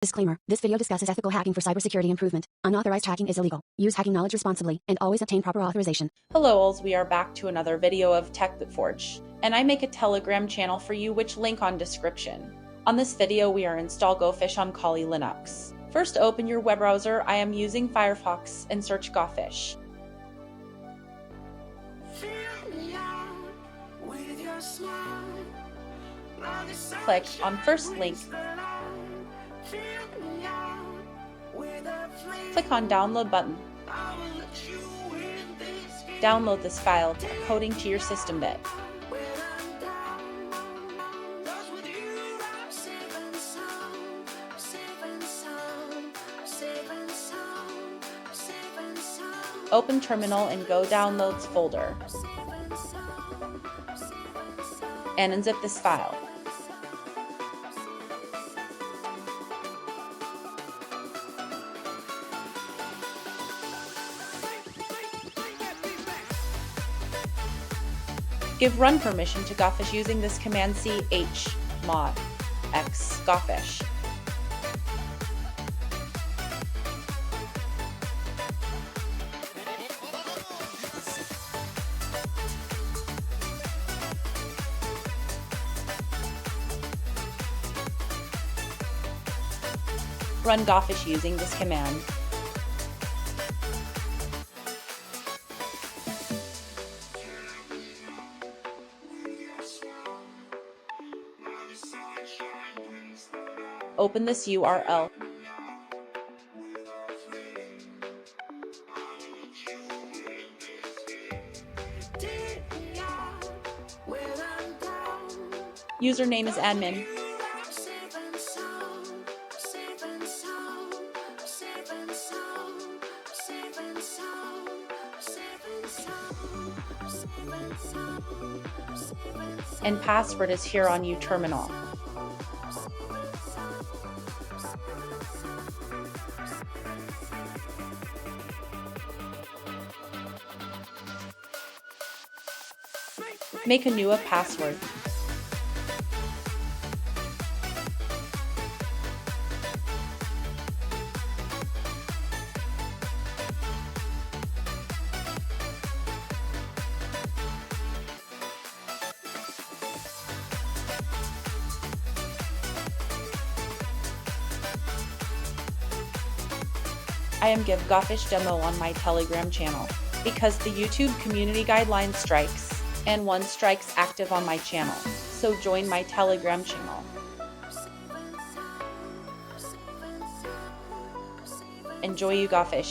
Disclaimer: this video discusses ethical hacking for cybersecurity improvement. Unauthorized hacking is illegal. Use hacking knowledge responsibly and always obtain proper authorization. Hello alls, we are back to another video of TechForge, and I make a Telegram channel for you, which link on description. On this video we are install gophish on Kali Linux. First, open your web browser. I am using Firefox and search gophish. Click on first link. Click on download button. Download this file according to your system bit. Open terminal and go downloads folder. And unzip this file. Give run permission to gophish using this command chmod x gophish. Run gophish using this command. Open this URL. Username is admin. And password is here on your terminal. Make a new password. I am give gophish demo on my Telegram channel because the YouTube community guidelines strikes and one strikes active on my channel, so join my Telegram channel. Enjoy you gophish.